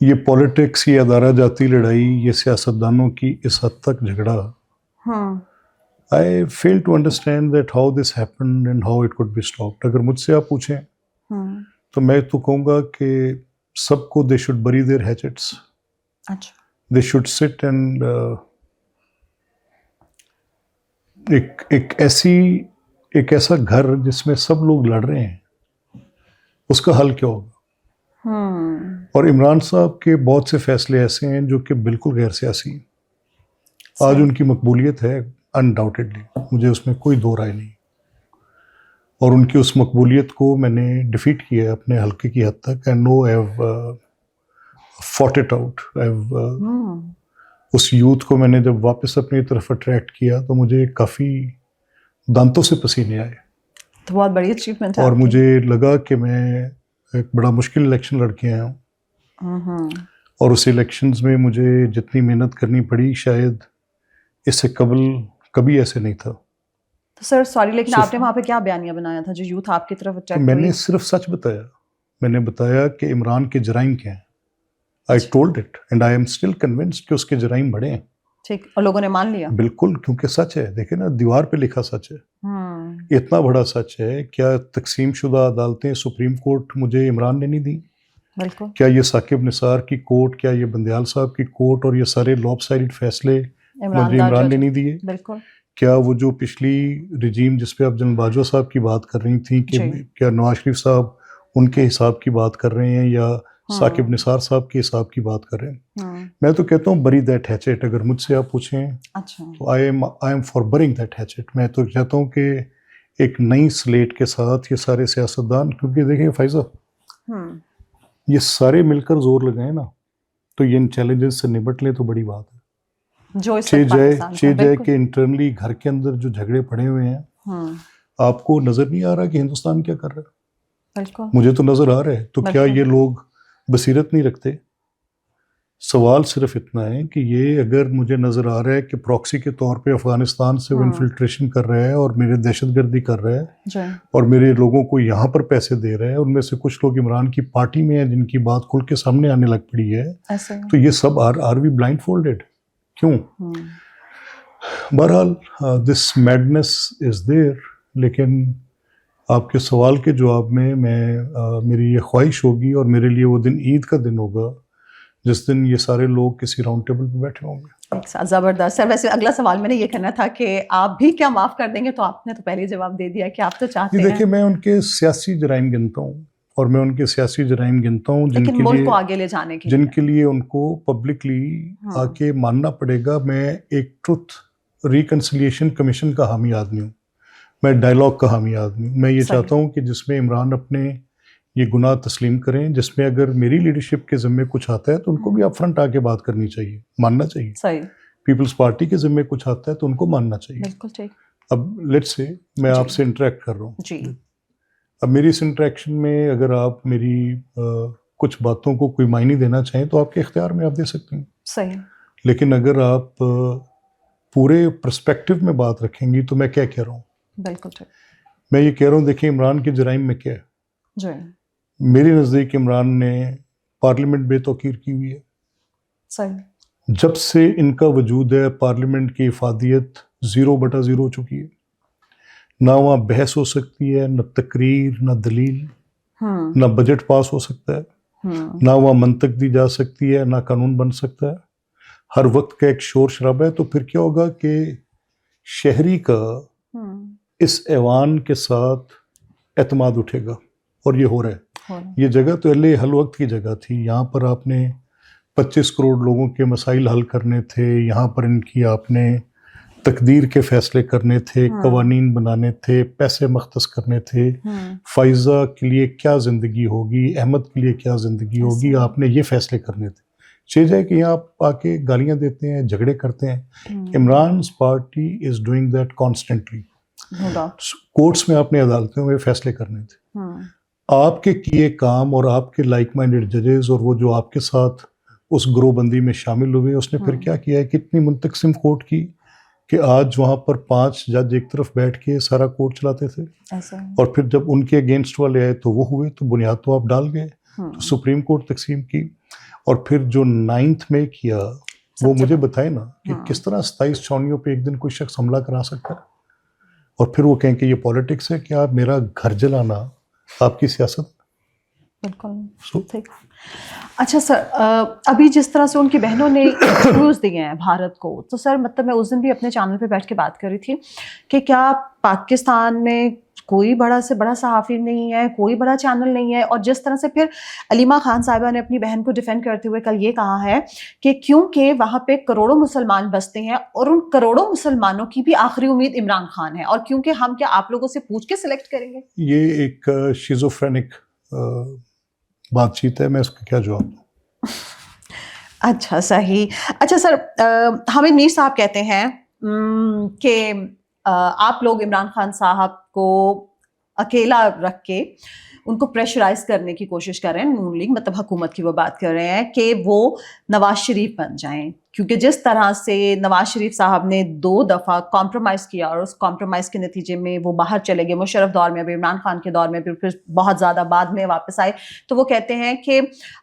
یہ پولیٹکس، یہ ادارہ جاتی لڑائی، یہ سیاستدانوں کی اس حد تک جھگڑا، I fail to understand that how this happened and how it could be stopped. اگر مجھ سے آپ پوچھیں تو میں تو کہوں گا کہ سب کو they should bury their hatchets. They should sit and ایک ایسا گھر جس میں سب لوگ لڑ رہے ہیں، اس کا حل کیا ہوگا. اور عمران صاحب کے بہت سے فیصلے ایسے ہیں جو کہ بالکل غیر سیاسی ہیں. آج ان کی مقبولیت ہے انڈاؤٹیڈلی، مجھے اس میں کوئی دو رائے نہیں، اور ان کی اس مقبولیت کو میں نے ڈیفیٹ کیا ہے اپنے حلقے کی حد تک. I know I have fought it out. اس یوتھ کو میں نے جب واپس اپنی طرف اٹریکٹ کیا تو مجھے کافی دانتوں سے پسینے آئے، تو بہت بڑی اچیومنٹ ہے. اور مجھے لگا کہ میں ایک بڑا مشکل الیکشن لڑ کے آیا ہوں، اور اس الیکشنز میں مجھے جتنی محنت کرنی پڑی شاید اس سے قبل کبھی ایسے نہیں تھا. تو سر سوری لیکن آپ نے وہاں پہ کیا بیانیہ بنایا تھا جو یوتھ آپ کی طرف اٹریکٹ ہوئی؟ میں نے صرف سچ بتایا. میں نے بتایا کہ عمران کے جرائم کیا ہیں. I told it and I am still convinced کہ اس کے جرائم بڑے ہیں. ٹھیک، اور لوگوں نے مان لیا؟ بالکل، کیونکہ سچ ہے. دیکھیں نا، دیوار پہ لکھا سچ ہے. اتنا بڑا سچ ہے. کیا تقسیم شدہ عدالتیں سپریم کورٹ مجھے عمران نے نہیں دی؟ بالکل. کیا یہ ثاقب نثار کی کورٹ، کیا یہ بندیال صاحب کی کورٹ اور یہ سارے لوپ سائڈڈ فیصلے مجھے عمران نے نہیں دیے؟ بالکل. کیا وہ جو پچھلی رجیم جس پہ آپ جنرل باجوہ صاحب کی بات کر رہی تھیں کہ کیا نواز شریف صاحب ان کے حساب کی بات کر رہے ہیں یا ثاقب نثار صاحب کے حساب کی بات کر رہے ہیں؟ میں تو کہتا ہوں بری دیٹ ہیچٹ. اگر مجھ سے آپ پوچھیں تو I am for burying that hatchet. میں تو کہتا ہوں کہ ایک نئی سلیٹ کے ساتھ یہ سارے سیاستدان، کیونکہ دیکھیں فائزہ، یہ سارے مل کر زور لگائیں نا تو یہ ان چیلنجز سے نبٹ لیں تو بڑی بات ہے. چاہے کہ انٹرنلی گھر کے اندر جو جھگڑے پڑے ہوئے ہیں، آپ کو نظر نہیں آ رہا کہ ہندوستان کیا کر رہا ہے؟ مجھے تو نظر آ رہا ہے. تو کیا یہ لوگ بصیرت نہیں رکھتے؟ سوال صرف اتنا ہے کہ یہ اگر مجھے نظر آ رہا ہے کہ پراکسی کے طور پہ افغانستان سے وہ انفلٹریشن کر رہا ہے اور میرے دہشت گردی کر رہا ہے اور میرے لوگوں کو یہاں پر پیسے دے رہا ہے، ان میں سے کچھ لوگ عمران کی پارٹی میں ہیں جن کی بات کھل کے سامنے آنے لگ پڑی ہے، تو یہ سب آر وی بلائنڈ فولڈڈ؟ کیوں؟ بہرحال دس میڈنس از دیر. لیکن آپ کے سوال کے جواب میں میری یہ خواہش ہوگی اور میرے لیے وہ دن عید کا دن ہوگا جس دن یہ سارے لوگ کسی راؤنڈ ٹیبل پہ بیٹھے ہوں گے. زبردست. سر ویسے اگلا سوال میں نے یہ کرنا تھا کہ آپ بھی کیا معاف کر دیں گے، تو آپ نے تو پہلے جواب دے دیا کہ آپ تو چاہتے ہیں. دیکھیں، میں ان کے سیاسی جرائم گنتا ہوں اور میں ان کے سیاسی جرائم گنتا ہوں لیکن ملک کو آگے لے جانے کے جن کے لیے ان کو پبلکلی آ کے ماننا پڑے گا. میں ایک ٹروتھ ریکنسیلیشن کمیشن کا حامی آدمی ہوں، میں ڈائلاگ کا حامی آدمی ہوں. میں یہ چاہتا ہوں کہ جس میں عمران اپنے یہ گناہ تسلیم کریں، جس میں اگر میری لیڈرشپ کے ذمے کچھ آتا ہے تو ان کو بھی اپ فرنٹ آ کے بات کرنی چاہیے، ماننا چاہیے. صحیح. پیپلز پارٹی کے ذمے کچھ آتا ہے تو ان کو ماننا چاہیے. بالکل ٹھیک. اب لیٹس سے میں آپ سے انٹریکٹ کر رہا ہوں جی. اب میری اس انٹریکشن میں اگر آپ میری کچھ باتوں کو کوئی معنی دینا چاہیں تو آپ کے اختیار میں آپ دے سکتے ہیں. صحیح. لیکن اگر آپ پورے پرسپیکٹو میں بات رکھیں گی تو میں کیا کہہ رہا ہوں؟ بالکل ٹھیک. میں یہ کہہ رہا ہوں، دیکھیں عمران کے جرائم میں کیا ہے. جی. میرے نزدیک عمران نے پارلیمنٹ بے توقیر کی ہوئی ہے. صحیح. جب سے ان کا وجود ہے پارلیمنٹ کی افادیت 0/0 ہو چکی ہے. نہ وہاں بحث ہو سکتی ہے، نہ تقریر، نہ دلیل، نہ بجٹ پاس ہو سکتا ہے، نہ وہاں منطق دی جا سکتی ہے، نہ قانون بن سکتا ہے. ہر وقت کا ایک شور شرابہ ہے. تو پھر کیا ہوگا کہ شہری کا اس ایوان کے ساتھ اعتماد اٹھے گا، اور یہ ہو رہا ہے. یہ جگہ تو حل وقت کی جگہ تھی. یہاں پر آپ نے 25 کروڑ لوگوں کے مسائل حل کرنے تھے، یہاں پر ان کی آپ نے تقدیر کے فیصلے کرنے تھے، قوانین بنانے تھے، پیسے مختص کرنے تھے. فائزہ کے لیے کیا زندگی ہوگی، احمد کے لیے کیا زندگی ہوگی، آپ نے یہ فیصلے کرنے تھے. چاہیے جائے کہ یہاں آپ آ کے گالیاں دیتے ہیں، جھگڑے کرتے ہیں. عمران's party is doing that constantly. Courts میں آپ نے عدالتوں میں فیصلے کرنے تھے. آپ کے کیے کام اور آپ کے لائک مائنڈڈ ججز اور وہ جو آپ کے ساتھ اس گروہ بندی میں شامل ہوئے، اس نے پھر کیا کیا ہے، کتنی منتقسم کورٹ کی کہ آج وہاں پر 5 جج ایک طرف بیٹھ کے سارا کورٹ چلاتے تھے. اور پھر جب ان کے اگینسٹ والے آئے تو وہ ہوئے، تو بنیاد تو آپ ڈال گئے. تو سپریم کورٹ تقسیم کی. اور پھر جو 9th میں کیا وہ مجھے بتائے نا کہ کس طرح 27 چھاؤنیوں پہ ایک دن کوئی شخص حملہ کرا سکتا ہے، اور پھر وہ کہیں کہ یہ پالیٹکس ہے. کہ آپ میرا گھر جلانا آپ کی سیاست؟ بالکل. اچھا سر، ابھی جس طرح سے ان کی بہنوں نے انٹرویوز دیے ہیں بھارت کو، تو سر مطلب میں اس دن بھی اپنے چینل پہ بیٹھ کے بات کر رہی تھی کہ کیا پاکستان میں کوئی بڑا سے بڑا صحافی نہیں ہے، کوئی بڑا چینل نہیں ہے. اور جس طرح سے پھر علیمہ خان صاحبہ نے اپنی بہن کو ڈیفینڈ کرتے ہوئے کل یہ کہا ہے کہ کیونکہ وہاں پہ کروڑوں مسلمان بستے ہیں اور ان کروڑوں مسلمانوں کی بھی آخری امید عمران خان ہے، اور کیونکہ ہم کیا آپ لوگوں سے پوچھ کے سلیکٹ کریں گے. یہ ایک شیزوفرینک بات چیت ہے. میں اس کا کیا جواب دوں؟ اچھا صحیح. اچھا سر، حامد میر صاحب کہتے ہیں کہ آپ لوگ عمران خان صاحب کو اکیلا رکھ کے ان کو پریشرائز کرنے کی کوشش کر رہے ہیں نون لیگ, مطلب حکومت کی وہ بات کر رہے ہیں کہ وہ نواز شریف بن جائیں, کیونکہ جس طرح سے نواز شریف صاحب نے 2 دفعہ کمپرومائز کیا اور اس کمپرومائز کے نتیجے میں وہ باہر چلے گئے, مشرف دور میں بھی, عمران خان کے دور میں بھی, پھر بہت زیادہ بعد میں واپس آئے, تو وہ کہتے ہیں کہ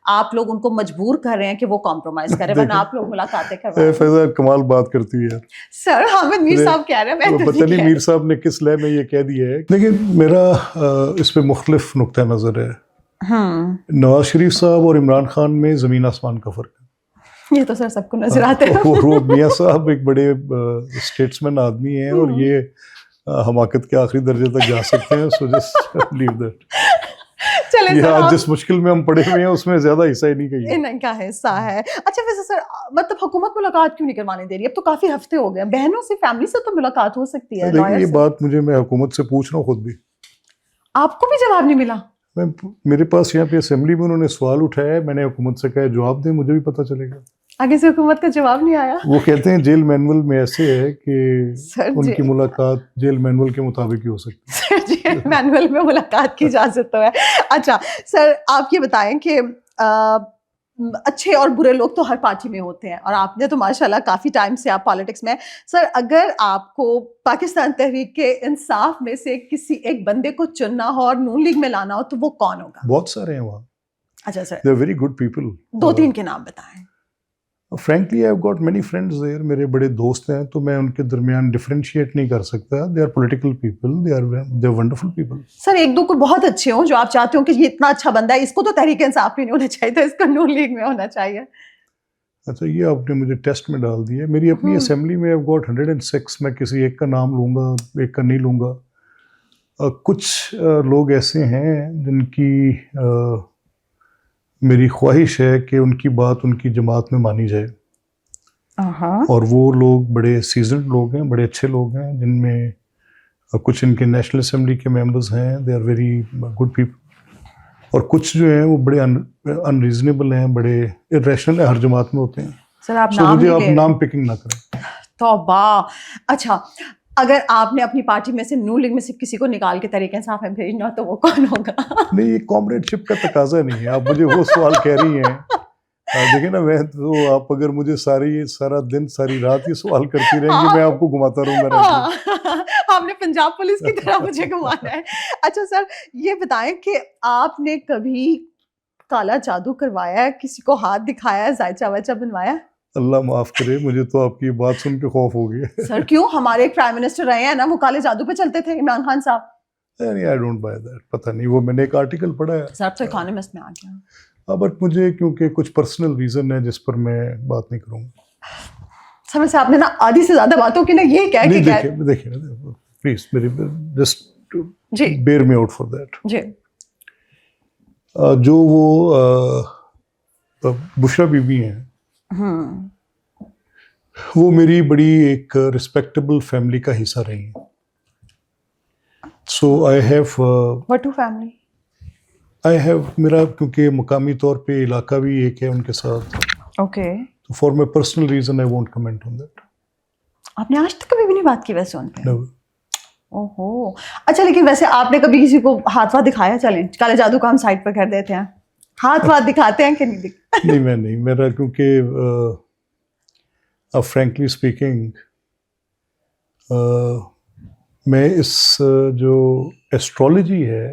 آپ لوگ ان کو مجبور کر رہے ہیں کہ وہ کمپرومائز کریں, ورنہ آپ لوگ ملاقاتیں کروائیں. فیضا کمال بات کرتی ہے سر حامد میر صاحب کہہ رہے ہیں, میں پتہ نہیں میر صاحب نے کس لے میں یہ کہہ دیا ہے, لیکن میرا اس پہ مختلف نقطہ نظر ہے. نواز شریف صاحب اور عمران خان میں زمین آسمان کا فرق ہے. یہ تو سر سب کو نظر آتے ہیں. وہ میاں صاحب ایک بڑے اسٹیٹس مین آدمی ہیں اور یہ حماقت کے آخری درجے تک جا سکتے ہیں. So just leave that. چلیں سر, جس مشکل میں ہم پڑے ہوئے ہیں اس میں زیادہ حصہ ہی نہیں کہی. ان کا حصہ ہے. اچھا ویسے سر, مطلب حکومت ملاقات کیوں نہیں کروانے دے رہی؟ اب تو کافی ہفتے ہو گئے, بہنوں سے, فیملی سے تو ملاقات ہو سکتی ہے. یہ بات میں حکومت سے پوچھ رہا ہوں خود بھی. آپ کو بھی جواب نہیں ملا؟ میرے پاس یہاں پہ اسمبلی میں انہوں نے سوال اٹھایا ہے, میں نے حکومت سے کہا جواب دیں, مجھے بھی پتہ چلے گا. آگے سے حکومت کا جواب نہیں آیا. وہ کہتے ہیں جیل مینول میں ایسے ہے کہ ان کی ملاقات جیل مینول کے مطابق ہی ہو سکتی ہے. جیل مینول میں ملاقات کی اجازت تو ہے. اچھا سر, آپ یہ بتائیں کہ اچھے اور برے لوگ تو ہر پارٹی میں ہوتے ہیں, اور آپ نے تو ماشاءاللہ کافی ٹائم سے آپ پالیٹکس میں. سر اگر آپ کو پاکستان تحریک انصاف میں سے کسی ایک بندے کو چننا ہو اور نون لیگ میں لانا ہو تو وہ کون ہوگا؟ بہت سارے ہیں وہاں. اچھا سر, they are very good people. 2-3 کے نام بتائیں. Frankly, I've got many friends there. میرے بڑے دوست ہیں, تو میں ان کے درمیان ڈفرینشیٹ نہیں کر سکتا. They are political people. They are wonderful people. سر 1-2 کوئی بہت اچھے ہوں جو آپ چاہتے ہو کہ یہ اتنا اچھا بندہ ہے, اس کو تو تحریک انصاف میں نہیں ہونا چاہیے تھا, اس کو نون لیگ میں ہونا چاہیے. اچھا, یہ آپ نے مجھے ٹیسٹ میں ڈال دیا. میری اپنی اسمبلی میں I've got 106. میں کسی ایک کا نام لوں گا, ایک کا نہیں لوں گا. کچھ لوگ ایسے ہیں جن کی میری خواہش ہے کہ ان کی بات ان کی جماعت میں مانی جائے, اور وہ لوگ بڑے سیزنڈ لوگ ہیں, بڑے اچھے لوگ ہیں, جن میں کچھ ان کے نیشنل اسمبلی کے ممبرز ہیں. They are very good people. اور کچھ جو ہیں وہ بڑے انریزنیبل ہیں, بڑے irrational ہیں, ہر جماعت میں ہوتے ہیں. سر آپ نام پکنگ نہ کریں. توبہ. اچھا, اگر آپ نے اپنی پارٹی میں سے نون لیگ میں سے کسی کو نکال کے تحریک انصاف میں بھیجنا تو وہ کون ہوگا؟ نہیں, یہ کامریڈ شپ کا تقاضا نہیں ہے. آپ مجھے وہ سوال کہہ رہی ہیں. دیکھیں نا, میں تو آپ اگر مجھے سارا دن ساری رات یہ سوال کرتی رہیں گی, میں آپ کو گھماتا رہوں گا. آپ نے پنجاب پولیس کی طرح مجھے گھمانا ہے. اچھا سر, یہ بتائیں کہ آپ نے کبھی کالا جادو کروایا ہے, کسی کو ہاتھ دکھایا ہے, زائچہ وائچہ بنوایا؟ اللہ معاف کرے, مجھے تو آپ کی بات سن کے خوف ہو گیا. سر کیوں؟ ہمارے ایک پرائم منسٹر رہے ہیں نا, وہ کالے جادو پہ چلتے تھے, عمران خان صاحب. I don't buy that. پتہ نہیں, وہ میں نے ایک آرٹیکل پڑھا ہے. سر تو اکانومسٹ میں آ گیا. بٹ مجھے کیونکہ کچھ پرسنل ریزن ہے جس پر میں بات نہیں کروں گا. سر سے آپ نے نا آدھی سے زیادہ باتوں کی نا یہ کیا کہ دیکھیں پلیز میری just bear me out for that. جی, جو وہ بشرا بی بی ہیں, وہ میری بڑی ایک رسپیکٹیبل فیملی کا حصہ رہی ہیں. سو آئی ہیو میرا کیونکہ مقامی طور پہ علاقہ بھی ایک ہے ان کے ساتھ. اوکے. تو for my personal reason I won't comment on that. آپ نے آج تک کبھی بھی نہیں بات کی ویسے ان پہ؟ اوہو. اچھا, لیکن ویسے آپ نے کبھی کسی کو ہاتھ واتھ دکھایا؟ چلیں کالے جادو کو ہم سائڈ پہ کر دیتے ہیں, ہاتھ واتھ دکھاتے ہیں کہ نہیں دکھاتے؟ نہیں, میں نہیں. میرا کیونکہ فرینکلی اسپیکنگ میں اس جو ایسٹرولوجی ہے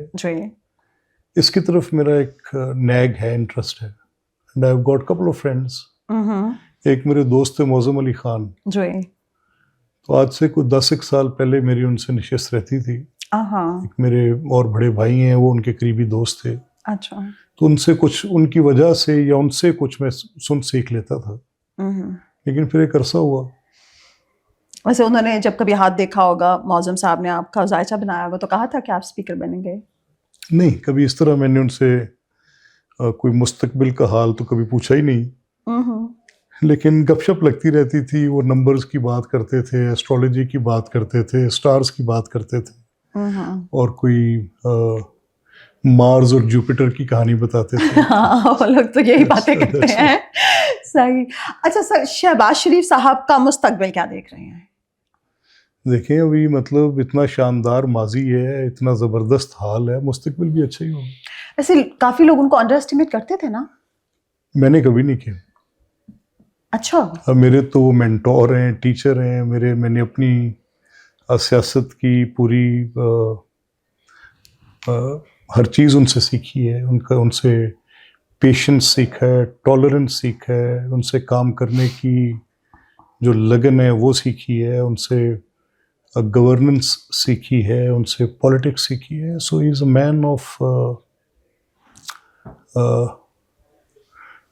اس کی طرف میرا ایک نیگ ہے, انٹرسٹ ہے. And I have got couple of friends. ایک میرے دوست معظم علی خان, تو آج سے کوئی 10 سال پہلے میری ان سے نشست رہتی تھی. ایک میرے اور بڑے بھائی ہیں, وہ ان کے قریبی دوست تھے. اچھا. تو ان سے کچھ ان کی وجہ سے یا ان سے کچھ میں سیکھ لیتا تھا. لیکن پھر ایک عرصہ ہوا. ویسے انہوں نے جب کبھی ہاتھ دیکھا ہوگا, معظم صاحب نے آپ کا ذائچہ بنایا ہوگا, تو کہا تھا کہ آپ اسپیکر بنیں گے؟ نہیں, کبھی اس طرح میں نے ان سے کوئی مستقبل کا حال تو کبھی پوچھا ہی نہیں. لیکن گپ شپ لگتی رہتی تھی. وہ نمبرز کی بات کرتے تھے, ایسٹرولوجی کی بات کرتے تھے, اسٹارز کی بات کرتے تھے, اور کوئی مارز اور جوپیٹر کی کہانی بتاتے تھے. وہ لوگ تو یہی باتیں کرتے ہیں. صحیح. اچھا سر, شہباز شریف صاحب کا مستقبل کیا دیکھ رہے ہیں؟ دیکھیں ابھی مطلب اتنا شاندار ماضی ہے، اتنا زبردست حال ہے، مستقبل بھی اچھا ہی ہوگا. ایسے کافی لوگ ان کو انڈر اسٹیمیٹ کرتے تھے نا. میں نے کبھی نہیں کیا. اچھا. اب میرے تو وہ مینٹور ہیں، ٹیچر ہیں میرے. میں نے اپنی سیاست کی پوری ہر چیز ان سے سیکھی ہے. ان سے پیشنس سیکھا ہے، ٹالرنس سیکھا ہے، ان سے کام کرنے کی جو لگن ہے وہ سیکھی ہے، ان سے گورننس سیکھی ہے، ان سے پالیٹکس سیکھی ہے. سو ہی از اے مین of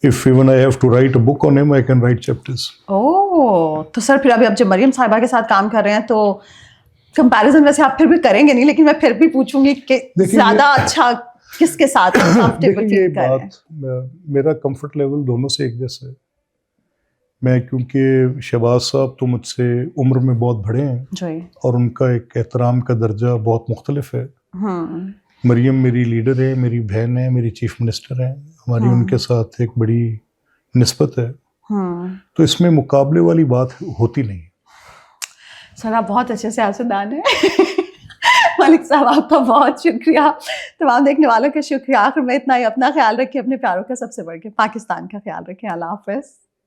if even I have to write a book on him, I can write chapters. تو سر پھر ابھی آپ جب مریم صاحبہ کے ساتھ کام کر رہے ہیں تو کمپیریزن ویسے آپ پھر بھی کریں گے نہیں، لیکن میں پھر بھی پوچھوں گی کہ زیادہ اچھا کس کے ساتھ دیکھیں یہ بات میرا کمفرٹ لیول دونوں سے ایک جیسا ہے. میں کیونکہ شہباز صاحب تو مجھ سے عمر میں بہت بڑے ہیں اور ان کا ایک احترام کا درجہ بہت مختلف ہے. مریم میری لیڈر ہے، میری بہن ہے، میری چیف منسٹر ہیں. ہماری ان کے ساتھ ایک بڑی نسبت ہے، تو اس میں مقابلے والی بات ہوتی نہیں. سر آپ بہت اچھے سیاستدان ہیں. ملک صاحب آپ کا بہت شکریہ. تمام دیکھنے والوں کا شکریہ. آخر میں اتنا ہی، اپنا خیال رکھیں، اپنے پیاروں کا سب سے بڑھ کے پاکستان کا خیال رکھیں. اللہ حافظ.